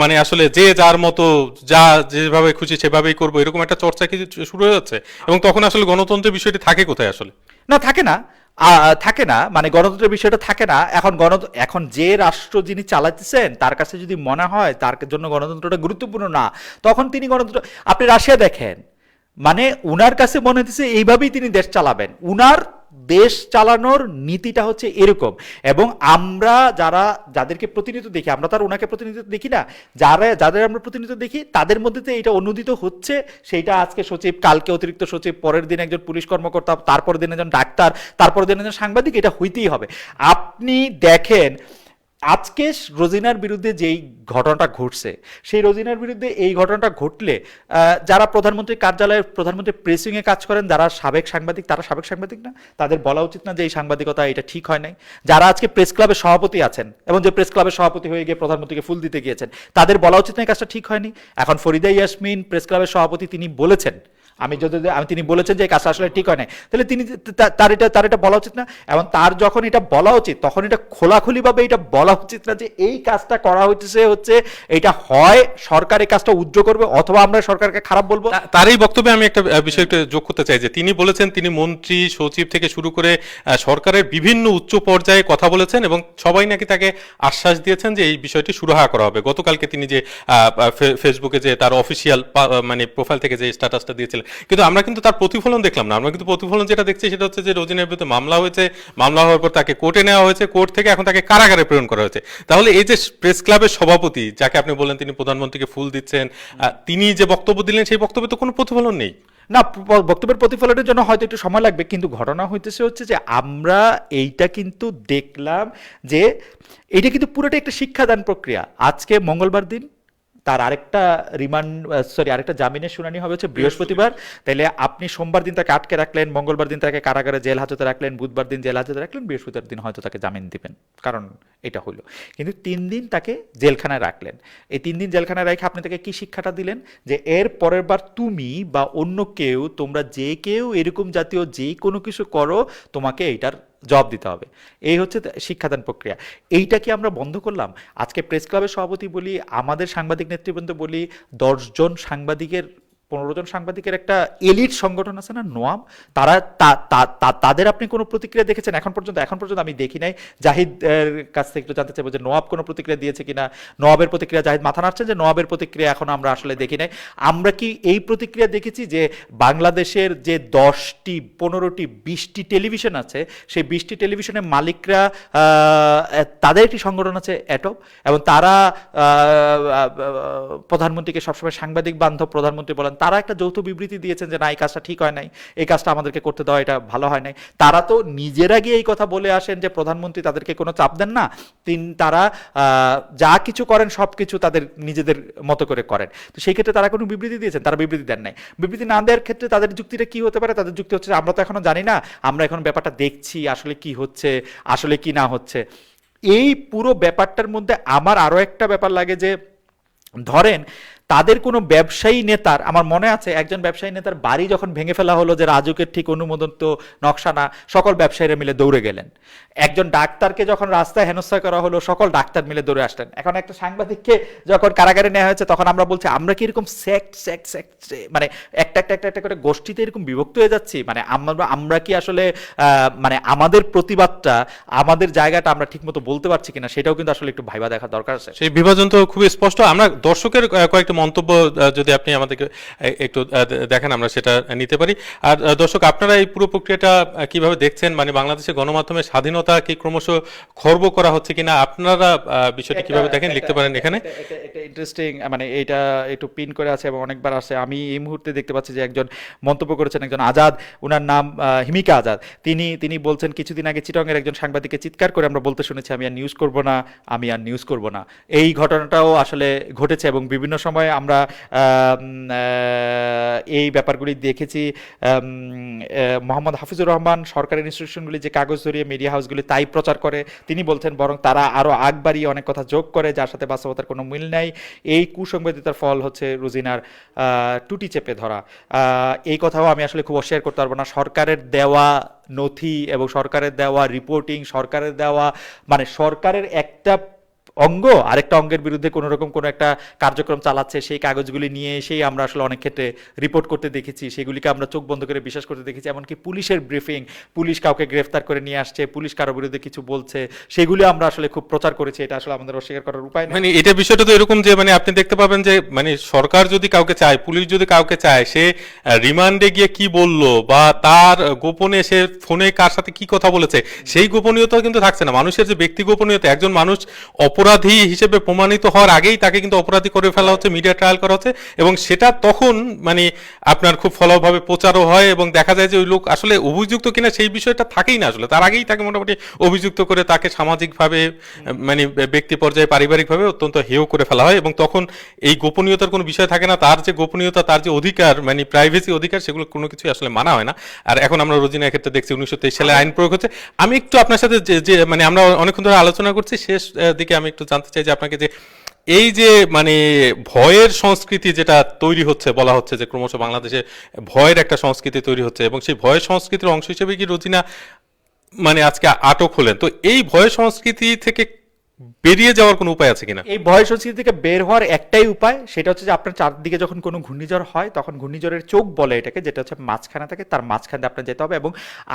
মানে আসলে যে যার মতো যা যেভাবে খুশি সেভাবেই করবো, এরকম একটা চর্চা কি শুরু হয়ে যাচ্ছে? এবং তখন আসলে গণতন্ত্রের বিষয়টি থাকে কোথায় আসলে? না, থাকে না, থাকে না, মানে গণতন্ত্রের বিষয়টা থাকে না। এখন যে রাষ্ট্র যিনি চালাতেছেন তার কাছে যদি মনে হয় তার জন্য গণতন্ত্রটা গুরুত্বপূর্ণ না, তখন তিনি গণতন্ত্র, আপনি রাশিয়া দেখেন, মানে উনার কাছে মনে হচ্ছে এইভাবেই তিনি দেশ চালাবেন, উনার দেশ চালানোর নীতিটা হচ্ছে এরকম। এবং আমরা যাদেরকে প্রতিনিধিত্ব দেখি, আমরা তো আর ওনাকে প্রতিনিধিত্ব দেখি না, যাদের আমরা প্রতিনিধিত্ব দেখি তাদের মধ্যে তো এটা অনুদিত হচ্ছে। সেইটা আজকে সচিব, কালকে অতিরিক্ত সচিব, পরের দিন একজন পুলিশ কর্মকর্তা, তারপর দিন একজন ডাক্তার, তারপর দিন একজন সাংবাদিক, এটা হইতেই হবে। আপনি দেখেন আজকে রোজিনার বিরুদ্ধে যেই ঘটনাটা ঘটছে, সেই রোজিনার বিরুদ্ধে এই ঘটনাটা ঘটলে যারা প্রধানমন্ত্রীর কার্যালয়ে, প্রধানমন্ত্রীর প্রেসিংয়ে কাজ করেন, যারা সাবেক সাংবাদিক, তারা সাবেক সাংবাদিক না? তাদের বলা উচিত না যে এই সাংবাদিকতা এটা ঠিক হয় নাই? যারা আজকে প্রেস ক্লাবের সভাপতি আছেন এবং যে প্রেস ক্লাবের সভাপতি হয়ে গিয়ে প্রধানমন্ত্রীকে ফুল দিতে গিয়েছেন, তাদের বলা উচিত না এই কাজটা ঠিক হয়নি? এখন ফরিদা ইয়াসমিন প্রেস ক্লাবের সভাপতি, তিনি বলেছেন, তিনি বলেছেন যে এই কাজটা আসলে ঠিক হয় নাই, তাহলে তিনি তার এটা বলা উচিত না? এবং তার যখন এটা বলা উচিত, তখন এটা খোলাখুলিভাবে এটা বলা উচিত না যে এই কাজটা করা হচ্ছে এটা হয় সরকার এই কাজটা উজ্জ্বল করবে অথবা আমরা সরকারকে খারাপ বলবো। তার এই বক্তব্যে আমি একটা বিষয় একটু যোগ করতে চাই, যে তিনি বলেছেন তিনি মন্ত্রী সচিব থেকে শুরু করে সরকারের বিভিন্ন উচ্চ পর্যায়ে কথা বলেছেন এবং সবাই নাকি তাকে আশ্বাস দিয়েছেন যে এই বিষয়টি সুরাহা করা হবে। গতকালকে তিনি যে ফেসবুকে যে তার অফিসিয়াল মানে প্রোফাইল থেকে যে স্ট্যাটাসটা দিয়েছিলেন, কিন্তু আমরা কিন্তু তার প্রতিফলন দেখলাম না। আমরা কিন্তু প্রতিফলন যেটা দেখছি সেটা হচ্ছে যে রোজিনার বিরুদ্ধে মামলা হয়েছে, মামলা হওয়ার পর তাকে কোর্টে নেওয়া হয়েছে, কোর্ট থেকে এখন তাকে কারাগারে প্রেরণ করা হয়েছে। তাহলে এই যে প্রেস ক্লাবের সভাপতি, যাকে আপনি বললেন তিনি প্রধানমন্ত্রীকে ফুল দিচ্ছেন, তিনি যে বক্তব্য দিলেন সেই বক্তব্যে তো কোনো প্রতিফলন নেই। না, বক্তব্যের প্রতিফলনের জন্য হয়তো একটু সময় লাগবে, কিন্তু ঘটনা হচ্ছে যে আমরা এইটা কিন্তু দেখলাম যে এইটা কিন্তু পুরোটা একটা শিক্ষাদান প্রক্রিয়া। আজকে মঙ্গলবার দিন তার আরেকটা জামিনের শুনানি হবে হচ্ছে বৃহস্পতিবার। তাইলে আপনি সোমবার দিন তাকে আটকে রাখলেন, মঙ্গলবার দিন তাকে কারাগারে জেল হাজতে রাখলেন, বুধবার দিন জেল হাজতে রাখলেন, বৃহস্পতিবার দিন হয়তো তাকে জামিন দিবেন, কারণ এটা হলো। কিন্তু 3 দিন তাকে জেলখানায় রাখলেন। এই 3 দিন জেলখানায় রেখে আপনি তাকে কি শিক্ষাটা দিলেন? যে এর পরের বার তুমি বা অন্য কেউ, তোমরা যে কেউ এরকম জাতীয় যেই কোনো কিছু করো, তোমাকে এইটার জবাব দিতে হবে। এই হচ্ছে শিক্ষাদান প্রক্রিয়া। এইটা কি আমরা বন্ধ করলাম? আজকে প্রেস ক্লাবের সভাপতি বলি, আমাদের সাংবাদিক নেতৃবৃন্দ বলি, 10 জন সাংবাদিকের 15 জন সাংবাদিকের একটা এলিট সংগঠন আছে না, নোয়াব, তারা তাদের আপনি কোনো প্রতিক্রিয়া দেখেছেন? এখন পর্যন্ত আমি দেখি নাই। জাহিদ কাছ থেকে একটু জানতে চাইবো যে নোয়াব কোনো প্রতিক্রিয়া দিয়েছে কিনা। নোয়াবের প্রতিক্রিয়া, জাহিদ মাথা নাড়ছেন যে নোয়াবের প্রতিক্রিয়া এখন আমরা আসলে দেখি নাই। আমরা কি এই প্রতিক্রিয়া দেখেছি যে বাংলাদেশের যে 10টি 15টি 20টি টেলিভিশন আছে, সেই 20টি টেলিভিশনের মালিকরা, তাদের একটি সংগঠন আছে অ্যাটপ, এবং তারা প্রধানমন্ত্রীকে সবসময় সাংবাদিক বান্ধব প্রধানমন্ত্রী বলেন, তারা একটা যৌথ বিবৃতি দিয়েছেন যে না, এই কাজটা ঠিক হয় নাই, এই কাজটা আমাদেরকে করতে দেওয়া এটা ভালো হয় নাই। তারা তো নিজেরা গিয়ে এই কথা বলে আসেন যে প্রধানমন্ত্রী তাদেরকে কোনো চাপ দেন না, তারা যা কিছু করেন সব কিছু তাদের নিজেদের মতো করে করেন। তো সেই ক্ষেত্রে তারা কোনো বিবৃতি দিয়েছেন? তারা বিবৃতি দেন নাই। বিবৃতি না দেওয়ার ক্ষেত্রে তাদের যুক্তিটা কি হতে পারে? তাদের যুক্তি হচ্ছে আমরা তো এখনো জানি না, আমরা এখন ব্যাপারটা দেখছি আসলে কি হচ্ছে, আসলে কি না হচ্ছে। এই পুরো ব্যাপারটার মধ্যে আমার আরো একটা ব্যাপার লাগে যে, ধরেন তাদের কোনো ব্যবসায়ী নেতার, আমার মনে আছে একজন ব্যবসায়ী নেতার বাড়ি যখন ভেঙে ফেলা হলো, যে রাজুকের ঠিক অনুমোদিত নকশা না, সকল ব্যবসায়ীরা মিলে দৌড়ে গেলেন। একজন ডাক্তারকে যখন রাস্তায় হেনস্থা করা হলো, সকল ডাক্তার মিলে দৌড়ে আসলেন। এখন একটা সাংবাদিককে যখন কারাগারে নেওয়া হয়েছে, তখন আমরা বলছি আমরা কি এরকম সেক্ট মানে একটা করে গোষ্ঠীতে এরকম বিভক্ত হয়ে যাচ্ছি? মানে আমরা কি আসলে মানে আমাদের প্রতিবাদটা, আমাদের জায়গাটা আমরা ঠিকমতো বলতে পারছি কিনা, সেটাও কিন্তু আসলে একটু ভাইবা দেখা দরকার আছে। সেই বিভাজন তো খুবই স্পষ্ট। আমরা দর্শকের কয়েকটা মন্তব্য যদি আপনি আমাদেরকে একটু দেখেন, আমরা সেটা নিতে পারি। আর দর্শক, আপনারা এই পুরো প্রক্রিয়াটা কিভাবে দেখছেন? মানে বাংলাদেশের গণমাধ্যমের স্বাধীনতা কি ক্রমশ খর্ব করা হচ্ছে কিনা, আপনারা বিষয়টি কিভাবে দেখেন লিখতে পারেন এখানে। এটা ইন্টারেস্টিং, মানে এটা একটু পিন করে আছে এবং অনেকবার আসে। আমি এই মুহূর্তে দেখতে পাচ্ছি যে একজন মন্তব্য করেছেন, একজন আজাদ, ওনার নাম হিমিকা আজাদ। তিনি বলছেন, কিছুদিন আগে চিটংয়ের একজন সাংবাদিককে চিৎকার করে আমরা বলতে শুনেছি, আমি আর নিউজ করব না, আমি আর নিউজ করব না। এই ঘটনাটাও আসলে ঘটেছে এবং বিভিন্ন সময় আমরা এই ব্যাপারগুলি দেখেছি। মোহাম্মদ হাফিজুর রহমান সরকারি ইনস্টিটিউশনগুলি যে কাগজ ধরিয়ে মিডিয়া হাউসগুলি তাই প্রচার করে, তিনি বলছেন বরং তারা আরও আগ বাড়িয়ে অনেক কথা যোগ করে যার সাথে বাস্তবতার কোনো মিল নাই। এই কুসংবাদিতার ফল হচ্ছে রুজিনার টুটি চেপে ধরা। এই কথাও আমি আসলে খুব অস্বীকার করতে পারবো না। সরকারের দেওয়া নথি এবং সরকারের দেওয়া রিপোর্টিং, সরকারের দেওয়া, মানে সরকারের একটা অঙ্গ আরেকটা অঙ্গের বিরুদ্ধে কোনো রকম কোনো একটা কার্যক্রম চালাচ্ছে, সেই কাগজগুলি নিয়ে এসেই আমরা আসলে অনেক ক্ষেত্রে রিপোর্ট করতে দেখেছি, সেগুলিকে আমরা চোখ বন্ধ করে বিশ্বাস করতে দেখেছি। এমনকি পুলিশের ব্রিফিং, পুলিশ কাউকে গ্রেফতার করে নিয়ে আসছে, পুলিশ কারো বিরুদ্ধে কিছু বলছে, সেগুলি আমরা আসলে খুব প্রচার করেছি। এটা আসলে আমাদের অস্বীকার করার উপায় নেই। মানে এটা বিষয়টা তো এরকম যে মানে আপনি দেখতে পাবেন যে মানে সরকার যদি কাউকে চায়, পুলিশ যদি কাউকে চায়, সে রিমান্ডে গিয়ে কি বললো বা তার গোপনে সে ফোনে কার সাথে কি কথা বলেছে, সেই গোপনীয়তা কিন্তু থাকছে না। মানুষের যে ব্যক্তি গোপনীয়তা, একজন মানুষ অপরাধী হিসেবে প্রমাণিত হওয়ার আগেই তাকে কিন্তু অপরাধী করে ফেলা হচ্ছে, মিডিয়া ট্রায়াল করা হচ্ছে, এবং সেটা তখন মানে আপনার খুব ফলভাবে প্রচারও হয় এবং দেখা যায় যে ওই লোক আসলে অভিযুক্ত কিনা সেই বিষয়টা থাকেই না। আসলে তার আগেই তাকে মোটামুটি অভিযুক্ত করে তাকে সামাজিকভাবে মানে ব্যক্তি পর্যায়ে পারিবারিকভাবে অত্যন্ত হেয় করে ফেলা হয়, এবং তখন এই গোপনীয়তার কোনো বিষয় থাকে না। তার যে গোপনীয়তা, তার যে অধিকার, মানে প্রাইভেসি অধিকার, সেগুলো কোনো কিছুই আসলে মানা হয় না। আর এখন আমরা রোজিনার ক্ষেত্রে দেখছি 1923 সালে আইন প্রয়োগ হচ্ছে। আমি একটু আপনার সাথে যে মানে আমরা অনেকক্ষণ ধরে আলোচনা করছি, শেষ দিকে আমি একটু জানতে চাই যে আপনাকে যে এই যে মানে ভয়ের সংস্কৃতি যেটা তৈরি হচ্ছে, বলা হচ্ছে যে ক্রমশ বাংলাদেশে ভয়ের একটা সংস্কৃতি তৈরি হচ্ছে, এবং সেই ভয়ের সংস্কৃতির অংশ হিসেবে কি রোজিনা মানে আজকে আটক হলেন, তো এই ভয় সংস্কৃতি থেকে বেরিয়ে যাওয়ার কোনো উপায় আছে কিনা? এই ভয় সংস্কৃতি থেকে বের হওয়ার একটাই উপায়, সেটা হচ্ছে যে আপনার চারদিকে যখন কোনো ঘূর্ণিঝড় হয়, তখন ঘূর্ণিঝড়ের চোখ বলে এটাকে, যেটা হচ্ছে মাঝখানে থাকে, তার মাঝখানে আপনার যেতে হবে এবং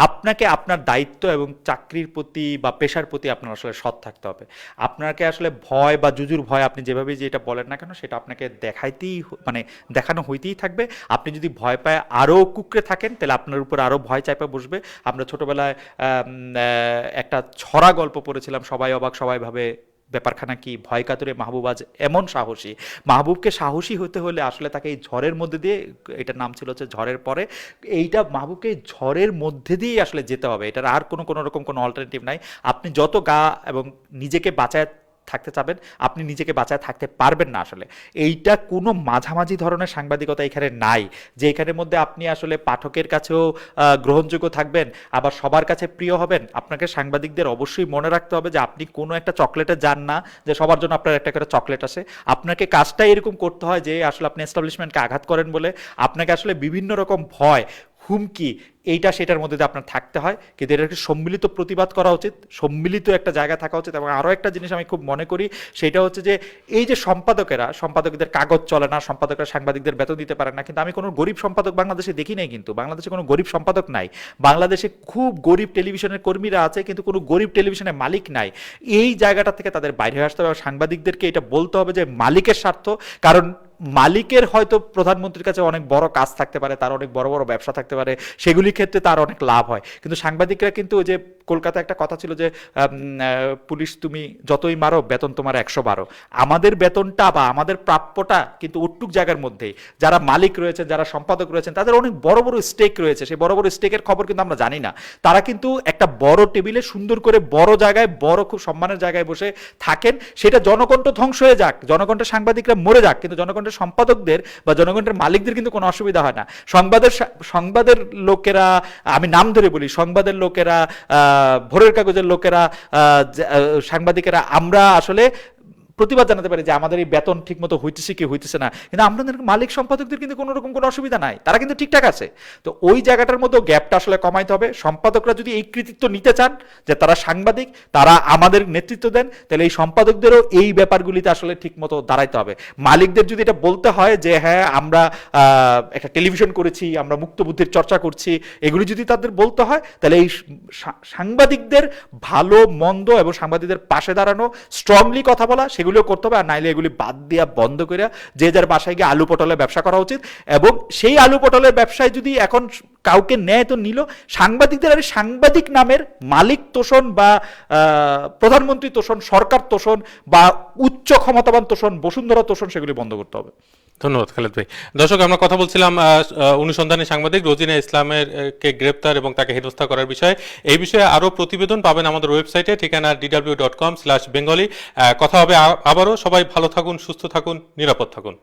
আপনাকে আপনার দায়িত্ব এবং চাকরির প্রতি বা পেশার প্রতি আপনার আসলে সৎ থাকতে হবে। আপনাকে আসলে ভয় বা জুজুর ভয়, আপনি যেভাবে যে এটা বলেন না কেন, সেটা আপনাকে মানে দেখানো হইতেই থাকবে। আপনি যদি ভয় পায় আরও কুকড়ে থাকেন, তাহলে আপনার উপর আরও ভয় চাপে বসবে। আমরা ছোটবেলায় একটা ছড়া গল্প পড়েছিলাম, সবাই অবাক সবাই ভাবে ব্যাপারখানা কি, ভয় কাতরে মাহবুব আজ এমন সাহসী। মাহবুবকে সাহসী হতে হলে আসলে তাকে এই ঝড়ের মধ্যে দিয়ে, এটার নাম ছিল হচ্ছে ঝড়ের পরে, এইটা মাহবুবকে ঝড়ের মধ্যে দিয়েই আসলে যেতে হবে। এটার আর কোনো রকম কোনো অল্টারনেটিভ নাই। আপনি যত গা এবং নিজেকে বাঁচায় থাকতে চাবেন, আপনি নিজেকে বাঁচায় থাকতে পারবেন না। আসলে এইটা কোনো মাঝামাঝি ধরনের সাংবাদিকতা এখানে নাই, যে এখানের মধ্যে আপনি আসলে পাঠকের কাছেও গ্রহণযোগ্য থাকবেন, আবার সবার কাছে প্রিয় হবেন। আপনাকে সাংবাদিকদের অবশ্যই মনে রাখতে হবে যে আপনি কোনো একটা চকলেটে যান না, যে সবার জন্য আপনার একটা করে চকলেট আসে। আপনাকে কাজটা এরকম করতে হয় যে আসলে আপনি এস্টাবলিশমেন্টকে আঘাত করেন বলে আপনাকে আসলে বিভিন্ন রকম ভয়, হুমকি, এইটা সেটার মধ্যে দিয়ে আপনার থাকতে হয়। কিন্তু এটা একটা সম্মিলিত প্রতিবাদ করা উচিত, সম্মিলিত একটা জায়গা থাকা উচিত। এবং আরও একটা জিনিস আমি খুব মনে করি, সেটা হচ্ছে যে এই যে সম্পাদকদের কাগজ চলে না, সম্পাদকরা সাংবাদিকদের বেতন দিতে পারে না, কিন্তু আমি কোনো গরিব সম্পাদক বাংলাদেশে দেখি নাই। কিন্তু বাংলাদেশে কোনো গরিব সম্পাদক নাই। বাংলাদেশে খুব গরিব টেলিভিশনের কর্মীরা আছে, কিন্তু কোনো গরিব টেলিভিশনের মালিক নাই। এই জায়গাটা থেকে তাদের বাইরে আসতে হবে। সাংবাদিকদেরকে এটা বলতে হবে যে মালিকের স্বার্থ, কারণ মালিকের হয়তো প্রধানমন্ত্রীর কাছে অনেক বড় কাজ থাকতে পারে, তার অনেক বড় বড় ব্যবসা থাকতে পারে, সেগুলির ক্ষেত্রে তার অনেক লাভ হয়। কিন্তু সাংবাদিকরা কিন্তু, ওই যে কলকাতায় একটা কথা ছিল যে পুলিশ তুমি যতই মারো বেতন তোমার 112। আমাদের বেতনটা বা আমাদের প্রাপ্যটা কিন্তু ওটুক জায়গার মধ্যেই। যারা মালিক রয়েছেন, যারা সম্পাদক রয়েছেন, তাদের অনেক বড় বড় স্টেক রয়েছে। সেই বড় বড় স্টেকের খবর কিন্তু আমরা জানি না। তারা কিন্তু একটা বড় টেবিলে সুন্দর করে বড় জায়গায়, বড় খুব সম্মানের জায়গায় বসে থাকেন। সেটা জনকণ্ঠ ধ্বংস হয়ে যাক, জনকণ্ঠের সাংবাদিকরা মরে যাক, কিন্তু জনকণ্ঠের সম্পাদকদের বা জনগণের মালিকদের কিন্তু কোনো অসুবিধা হয় না। সংবাদের লোকেরা, আমি নাম ধরে বলি, সংবাদের লোকেরা, ভোরের কাগজের লোকেরা, সাংবাদিকেরা, আমরা আসলে প্রতিবাদ জানাতে পারি যে আমাদের এই বেতন ঠিক মতো হইতেছে কি হইতেছে না, কিন্তু আমাদের মালিক সম্পাদকদের কিন্তু কোনো রকম কোনো অসুবিধা নাই, তারা কিন্তু ঠিকঠাক আছে। তো ওই জায়গাটার মধ্যে গ্যাপটা আসলে কমাইতে হবে। সম্পাদকরা যদি এই কৃতিত্ব নিতে চান যে তারা সাংবাদিক, তারা আমাদের নেতৃত্ব দেন, তাহলে এই সম্পাদকদেরও এই ব্যাপারগুলিতে আসলে ঠিক মতো দাঁড়াইতে হবে। মালিকদের যদি এটা বলতে হয় যে হ্যাঁ আমরা একটা টেলিভিশন করেছি, আমরা মুক্ত বুদ্ধির চর্চা করছি, এগুলি যদি তাদের বলতে হয়, তাহলে এই সাংবাদিকদের ভালো মন্দ এবং সাংবাদিকদের পাশে দাঁড়ানো, স্ট্রংলি কথা বলা, সেগুলি এগুলো করতে হবে, আর নাইলে এগুলি বাদ দিয়া বন্ধ করে যে যার বাসায় গিয়ে আলু পটলের ব্যবসা করা উচিত। এবং সেই আলু পটলের ব্যবসায় যদি এখন কাউকে নেয় তো নিল, সাংবাদিকদের আর সাংবাদিক নামের মালিক তোষণ বা প্রধানমন্ত্রী তোষণ, সরকার তোষণ বা উচ্চ ক্ষমতাবান তোষণ, বসুন্ধরা তোষণ, সেগুলি বন্ধ করতে হবে। ধন্যবাদ খালেদ ভাই। দর্শক, আমরা কথা বলছিলাম অনুসন্ধানী সাংবাদিক রোজিনা ইসলামের কে গ্রেপ্তার এবং তাকে হেনস্থা করার বিষয়ে। এই বিষয়ে আরো প্রতিবেদন পাবেন আমাদের ওয়েবসাইটে, ঠিকানা dw.com/bengali। কথা হবে আবারও। সবাই ভালো থাকুন, সুস্থ থাকুন, নিরাপদ থাকুন।